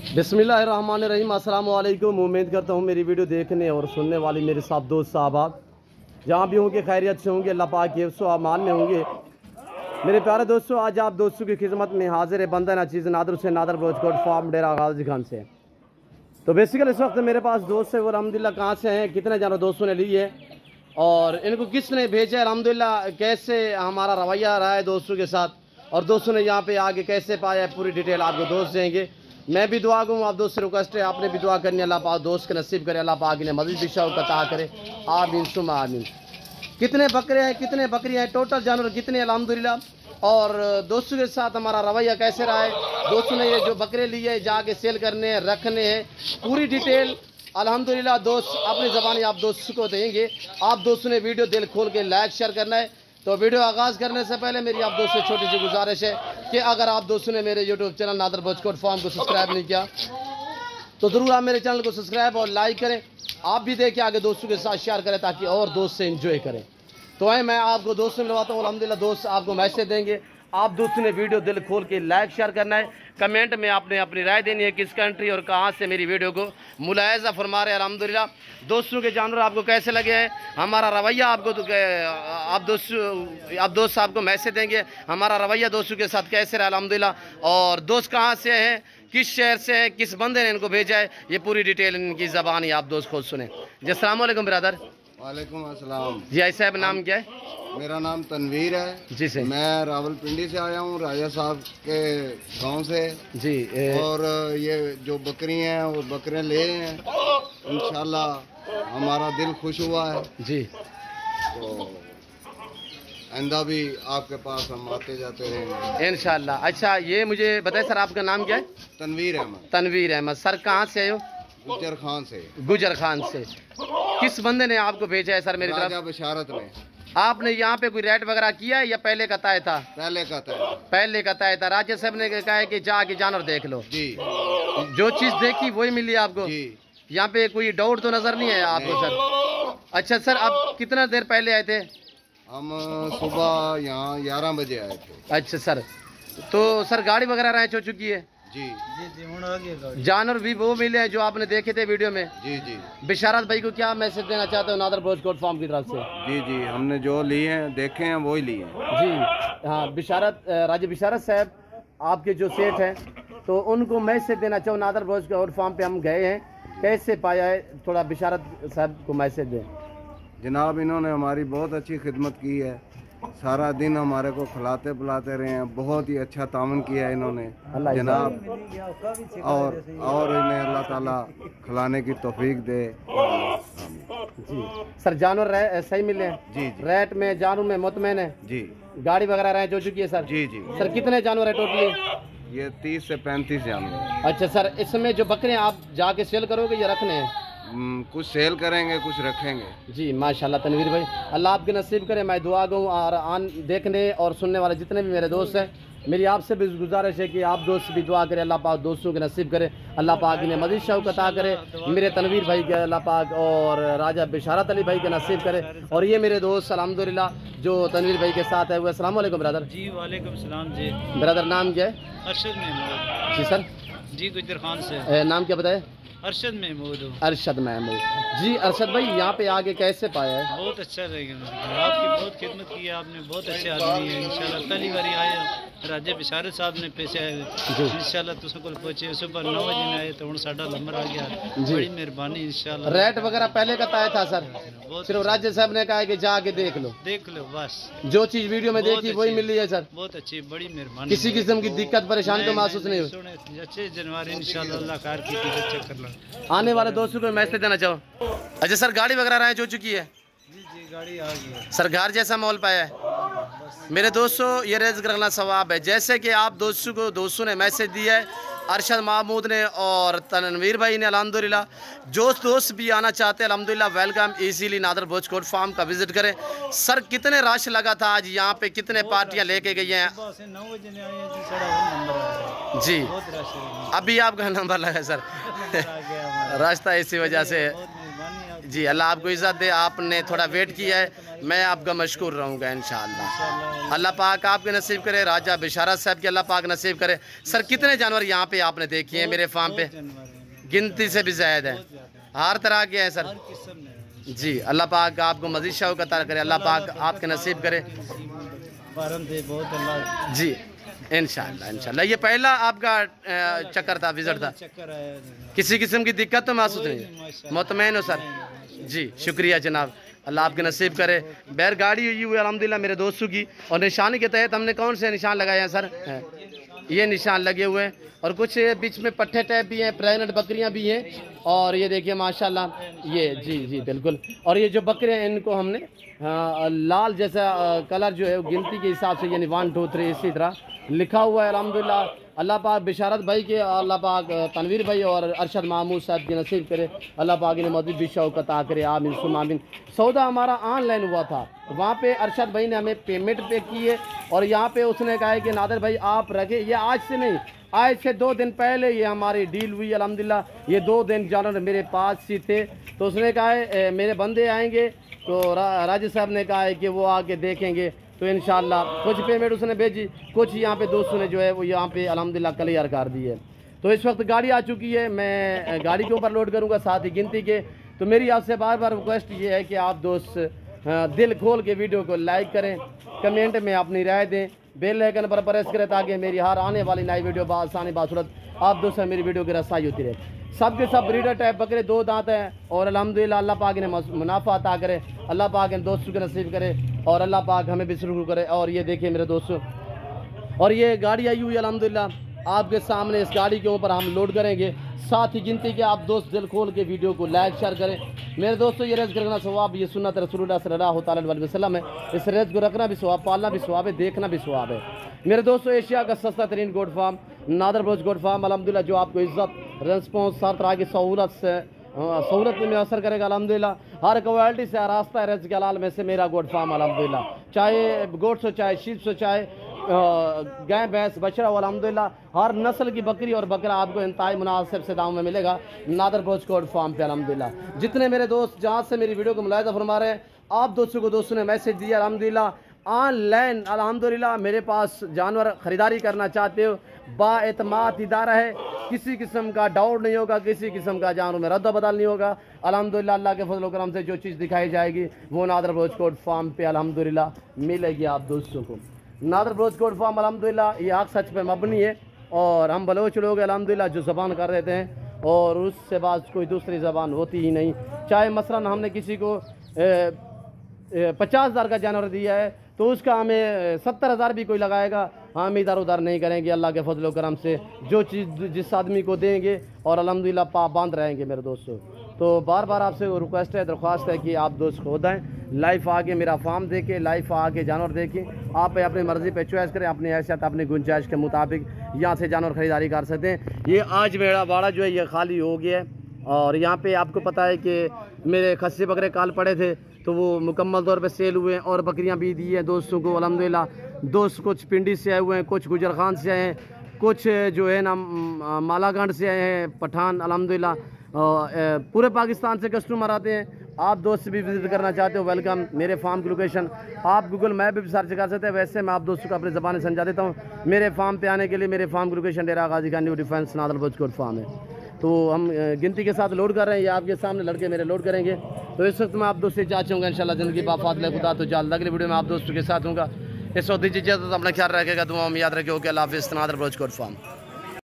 बिस्मिल्लाहिर्रहमानिर्रहीम। अस्सलाम वालेकुम। उम्मीद करता हूँ मेरी वीडियो देखने और सुनने वाली मेरे सब दोस्त साहबाब जहाँ भी होंगे खैरियत से होंगे, अल्लाह पाक के हिफ्ज़ व अमान में होंगे। मेरे प्यारे दोस्तों, आज आप दोस्तों की खिदमत में हाजिर है बंदा नाचीज़ नादर से नादर बलोचकोट फार्म डेरा गाजी खान से। तो बेसिकली इस वक्त मेरे पास दोस्त है, वो अलहमदिल्ला कहाँ से हैं, कितने जानवर दोस्तों ने ली है और इनको किसने भेजा है, अलहमदिल्ला कैसे हमारा रवैया रहा है दोस्तों के साथ और दोस्तों ने यहाँ पे आगे कैसे पाया है, पूरी डिटेल आपको दोस्त देंगे। मैं भी दुआ करूँ, आप दोस्त से रिक्वेस्ट है आपने भी दुआ करनी, अल्लाह पाक दोस्त के नसीब करे, अल्लाह पाक ने मज़ीद भी शौक़ अता करे, आमीन सुम्मा आमीन। कितने बकरे हैं, कितने बकरियाँ हैं, टोटल जानवर कितने, अल्हम्दुलिल्लाह। और दोस्तों के साथ हमारा रवैया कैसे रहा है, दोस्तों ने ये जो बकरे लिए है जाके सेल करने हैं, रखने हैं, पूरी डिटेल अल्हम्दुलिल्लाह दोस्त अपनी ज़बानी आप दोस्तों को देंगे। आप दोस्तों ने वीडियो दिल खोल के लाइक शेयर करना है। तो वीडियो आगाज़ करने से पहले मेरी आप दोस्तों से छोटी सी गुजारिश है कि अगर आप दोस्तों ने मेरे यूट्यूब चैनल नादर बलोचकोट फार्म को सब्सक्राइब नहीं किया तो ज़रूर आप मेरे चैनल को सब्सक्राइब और लाइक करें। आप भी देखिए आगे दोस्तों के साथ शेयर करें ताकि और दोस्त से एंजॉय करें। तो मैं आपको दोस्तों से मिलवाता हूँ, अल्हम्दुलिल्लाह दोस्त आपको मैसेज देंगे। आप दोस्तों ने वीडियो दिल खोल के लाइक शेयर करना है, कमेंट में आपने अपनी राय देनी है किस कंट्री और कहाँ से मेरी वीडियो को मुलायजा फरमा रहे हैं। अल्हम्दुलिल्लाह दोस्तों के जानवर आपको कैसे लगे हैं, हमारा रवैया आपको आप दोस्त आपको मैसेज देंगे हमारा रवैया दोस्तों के साथ कैसे रहा अल्हम्दुलिल्लाह। और दोस्त कहाँ से हैं, किस शहर से है, किस बंदे ने इनको भेजा है, ये पूरी डिटेल इनकी ज़बान ही आप दोस्त खुद सुने। जी अस्सलाम वालेकुम ब्रदर। वालेकुम अस्सलाम। जी आई साहब नाम क्या है? मेरा नाम तनवीर है जी सर। मैं रावलपिंडी से आया हूँ, राजा साहब के गांव से जी। और ये जो बकरी हैं वो बकरे ले हैं, इंशाल्लाह हमारा दिल खुश हुआ है जी। तो आइंदा भी आपके पास हम आते जाते रहेंगे इंशाल्लाह। अच्छा ये मुझे बताए सर आपका नाम क्या है? तनवीर अहमद। तनवीर अहमद। सर कहाँ से आए हो? गुजर खान से। गुजर खान से। किस बंदे ने आपको भेजा है सर मेरी तरफ? राजा बशारत ने। आपने यहाँ पे कोई रेट वगैरह किया है या पहले का तय था? पहले का था। पहले का तय था। राजा साहब ने कहा है कि जाके जानवर देख लो जी, जो चीज़ देखी वही मिली आपको जी। यहाँ पे कोई डाउट तो नजर नहीं है आपको सर? अच्छा सर आप कितना देर पहले आए थे? हम सुबह यहाँ 11 बजे आए थे। अच्छा सर, तो सर गाड़ी वगैरह रैंच हो चुकी है? जी जी। जानवर भी वो मिले हैं जो आपने देखे थे वीडियो में? जी जी। बिशारत भाई को क्या मैसेज देना चाहते हो नादर बलोचकोट फार्म की तरफ से? जी जी, हमने जो लिए हैं देखे हैं वही लिए हैं जी हाँ। बिशारत राजा बिशारत साहब आपके जो सेठ हैं तो उनको मैसेज देना चाहो, नादर बलोचकोट फार्म पे हम गए हैं, कैसे पाया है, थोड़ा बिशारत साहब को मैसेज दें। जनाब इन्होंने हमारी बहुत अच्छी खिदमत की है, सारा दिन हमारे को खिलाते पिलाते रहे हैं, बहुत ही अच्छा तामन किया है इन्होंने जनाब, और इन्हें अल्लाह ताला खिलाने की तौफीक दे। जी सर जानवर सही मिले हैं? जी जी। रेट में जानवर में मुतमैन है? जी। गाड़ी वगैरह रैंच हो चुकी है सर? जी जी। सर कितने जानवर है टोटली? ये 30 से 35 जानवर। अच्छा सर, इसमें जो बकरे आप जाके सेल करोगे या रखने हैं? कुछ सेल करेंगे कुछ रखेंगे। जी माशाल्लाह तनवीर भाई, अल्लाह आपके नसीब करे। मैं दुआ गूँ और देखने और सुनने वाले जितने भी मेरे दोस्त हैं, मेरी आपसे भी गुजारिश है कि आप दोस्त भी दुआ करें, अल्लाह पाक दोस्तों के नसीब करे, अल्लाह पाक ने मज़ीद शौक़ अता करे, मेरे तनवीर भाई के अल्लाह पाक और राजा बिशारत अली भाई के नसीब करे। और ये मेरे दोस्त अल्हम्दुलिल्लाह जो तनवीर भाई के साथ है वो। अस्सलाम वालेकुम ब्रदर। जी वालेकुम सलाम जी। ब्रदर नाम क्या है? अरशद महमूद। जी सर। जी गुजर खान से। नाम क्या बताए? अरशद महमूद। अरशद महमूद। जी अरशद भाई यहाँ पे आगे कैसे पाया है? बहुत अच्छा रहेगा, आपकी बहुत खिदमत की है आपने, बहुत अच्छे आदमी है इंशाल्लाह। पहली बारी आए राजा बिशारत साहब ने पैसे इंशाल्लाह तुझे को पहुंचे, सुबह 9 बजे में आए तो हूँ साडा नंबर आ गया, बड़ी मेहरबानी इंशाल्लाह। रेट वगैरह पहले का तय था सर? सिर्फ राजा साहब ने कहा कि जाके देख लो बस, जो चीज वीडियो में देखी वही मिल रही है सर? बहुत अच्छी, बड़ी मेहरबानी। किसी किस्म की दिक्कत परेशानी तो महसूस नहीं हुई? अच्छे जानवर इंशाल्लाह अल्लाह कार की चेक कर लो। आने वाले दोस्तों को मैसेज देना चाहो? अच्छा सर गाड़ी वगैरह रैंच हो चुकी है? जी जी गाड़ी आ गई है सर, घर जैसा माहौल पाया है? मेरे दोस्तों ये रिज़्क़ रखना सवाब है। जैसे कि आप दोस्तों ने मैसेज दिया है, अरशद महमूद ने और तनवीर भाई ने, अल्हम्दुलिल्लाह जो दोस्त भी आना चाहते हैं अल्हम्दुलिल्लाह वेलकम, इजीली नादर बलोचकोट फार्म का विजिट करें। सर कितने रश लगा था आज यहाँ पे, कितने पार्टियाँ लेके गई हैं? 9 बजे ने आए जी, साढ़ा नंबर जी बहुत रश है। अभी आपका नंबर लगा सर रास्ता इसी वजह से। जी अल्लाह आपको इज़्ज़त दे, आपने थोड़ा वेट किया है। میں آپ کا مشکور رہوں گا انشاءاللہ. اللہ پاک آپ کے نصیب کرے. راجہ بشارت صاحب کی اللہ پاک نصیب کرے. سر کتنے جانور یہاں پہ آپ نے دیکھے ہیں میرے فارم پہ؟ گنتی سے بھی زائد ہے. ہر طرح کے ہیں سر. جی اللہ پاک آپ کو مزید شوق عطا کرے. اللہ پاک آپ کے نصیب کرے. جی انشاءاللہ. یہ پہلا آپ کا چکر تھا، وزٹ تھا؟ کسی قسم کی دقت تو محسوس نہیں؟ مطمئن ہو سر؟ جی شکریہ جناب. اللہ آپ کے نصیب کرے. بیر گاڑی ہوئی الحمدللہ میرے دوستوں کی. اور نشانی کے تحت ہم نے کون سے نشان لگائے ہیں سر؟ یہ نشان لگے ہوئے ہیں اور کچھ بیچ میں پٹھے ٹائپ بھی ہیں، پریگننٹ بکریاں بھی ہیں. اور یہ دیکھیے ماشاءاللہ یہ جی بالکل. اور یہ جو بکرے ہیں ان کو ہم نے لال جیسا کلر جو ہے وہ گنتی کے حساب سے یعنی 1 2 3 اسی طرح لکھا ہوا ہے الحمدللہ. اللہ پاک بشارت بھائی کے، اللہ پاک تنویر بھائی اور ارشد محمود صاحب کی نصیب کرے. اللہ پاک نے مزید بھی شوق عطا کرے. آمین ثم آمین. سودا ہمارا آن لائن ہوا تھا، وہاں پہ ارشد بھائی نے ہمیں پیمنٹ پے کی ہے اور یہاں پہ اس نے کہا ہے کہ نادر بھائی آپ رکھے. یہ آج سے نہیں، آج سے 2 دن پہلے یہ ہماری ڈیل ہوئی الحمدللہ. یہ 2 دن جانور میرے پاس ہی تھے تو اس نے کہا ہے میرے بندے آئیں گے تو راجہ صاحب نے کہا ہے کہ وہ آ کے دیکھیں گے. تو انشاءاللہ کچھ پیمنٹ اس نے بھیجی، کچھ یہاں پہ دوستوں نے جو ہے وہ یہاں پہ الحمدللہ کلیئر کر دی ہے. تو اس وقت گاڑی آ چکی ہے، میں گاڑی کے اوپر لوڈ کروں گا ساتھ ہی گنتی کے. تو میری آپ سے بار بار ریکویسٹ یہ ہے کہ آپ دوست دل کھول کے ویڈیو کو لائک کریں، کمنٹ میں اپنی رائے دیں، بیل آئیکن پر پریس کریں تاکہ میری ہر آنے والی نئی ویڈیو بآسانی باصورت آپ دوست میری ویڈیو کی رسائی ہوتی رہے. سب کے سب بریڈر ٹائپ بکرے 2 دانت ہیں اور الحمدللہ اللہ پاک نے منافع عطا کرے. اللہ پاک ان دوستوں کے نصیب کرے اور اللہ پاک ہمیں بھی شروع کرے. اور یہ دیکھیں میرے دوستوں، اور یہ گاڑی آئی ہوئی الحمدللہ آپ کے سامنے. اس گاڑی کے اوپر ہم لوڈ کریں گے ساتھ ہی گنتی کے. آپ دوست دل کھول کے ویڈیو کو لائک شیئر کریں. میرے دوستوں یہ رزق رکھنا ثواب، یہ سنت رسول اللہ صلی اللہ تعالیٰ علیہ وسلم ہے. اس رزق کو رکھنا بھی ثواب، پالنا بھی ثواب ہے، دیکھنا بھی ثواب ہے. میرے دوستوں ایشیا کا سستا ترین گوڈ فارم نادر بلوچ گوڈ فارم الحمدللہ، جو آپ کو عزت، رسپانس، ہر طرح کی سہولت میں اثر کرے گا الحمدللہ. ہر کوالٹی سے راستہ ہے رزق حلال میں سے میرا گوڈ فارم الحمدللہ. چاہے گوڈس ہو، چاہے شیپس ہو، چاہے گائے بھینس بچڑا ہو، الحمدللہ ہر نسل کی بکری اور بکرا آپ کو انتہائی مناسب سے داموں میں ملے گا نادر بلوچ گوڈ فارم پہ الحمدللہ. جتنے میرے دوست جہاں سے میری ویڈیو کو ملاحظہ فرما رہے ہیں، آپ دوستوں نے میسج دیا الحمدللہ آن لائن الحمدللہ میرے پاس جانور خریداری کرنا چاہتے ہو، با اعتماد ادارہ ہے، کسی قسم کا ڈاؤٹ نہیں ہوگا، کسی قسم کا جانور میں رد و بدل نہیں ہوگا الحمدللہ. اللہ کے فضل و کرم سے جو چیز دکھائی جائے گی وہ نادر بلوچ گوڈ فارم پہ الحمدللہ ملے گی آپ دوستوں کو. نادر بلوچ گوڈ فارم الحمدللہ یہ حق سچ پہ مبنی ہے اور ہم بلوچ لوگ الحمدللہ جو زبان کر دیتے ہیں اور اس سے بعد کوئی دوسری زبان ہوتی ہی نہیں. چاہے مثلاً ہم نے کسی کو 50,000 کا جانور دیا ہے تو اس کا ہمیں 70,000 بھی کوئی لگائے گا، ہم ادھر ادھر نہیں کریں گے. اللہ کے فضل و کرم سے جو چیز جس آدمی کو دیں گے اور الحمدللہ پابند رہیں گے میرے دوستوں. تو بار بار آپ سے ریکویسٹ ہے، درخواست ہے کہ آپ دوست خود آئیں، لائف آ کے میرا فارم دیکھیں، لائف آ کے جانور دیکھیں. آپ اپنی مرضی پہ چوائس کریں، اپنی حیثیت اپنی گنجائش کے مطابق یہاں سے جانور خریداری کر سکتے ہیں. یہ آج میرا باڑہ جو ہے یہ خالی ہو گیا ہے اور یہاں پہ آپ کو پتہ ہے کہ میرے خصی بکرے کال پڑے تھے تو وہ مکمل طور پہ سیل ہوئے ہیں اور بکریاں بھی دی ہیں دوستوں کو الحمدللہ. دوست کچھ پنڈی سے آئے ہوئے ہیں، کچھ گجر خان سے آئے ہیں، کچھ جو ہے نا مالا گھنڈ سے آئے ہیں، پٹھان الحمدللہ. پورے پاکستان سے کسٹمر آتے ہیں. آپ دوست بھی وزٹ کرنا چاہتے ہو ویلکم. میرے فارم کی لوکیشن آپ گوگل میپ بھی سرچ کر سکتے ہیں. ویسے میں آپ دوستوں کو اپنی زبان سمجھا دیتا ہوں. میرے فارم پہ آنے کے لیے میرے فارم کی لوکیشن ڈیرہ غازی کا نیو ڈیفینس نادر بلوچ گوڈ فارم ہے. تو ہم گنتی کے ساتھ لوڈ کر رہے ہیں، یہ آپ کے سامنے لڑکے میرے لوڈ کریں گے. تو اس وقت میں آپ دوست سے چاہوں گا انشاءاللہ زندگی بافاضل خدا تو جلد اگلی ویڈیو میں آپ دوستوں کے ساتھ ہوں گا. اس وقت اجازت، اپنا خیال رکھے گا، دعاؤں میں یاد رکھے. اوکے اللہ حافظ. نادر بلوچ گوڈ فارم.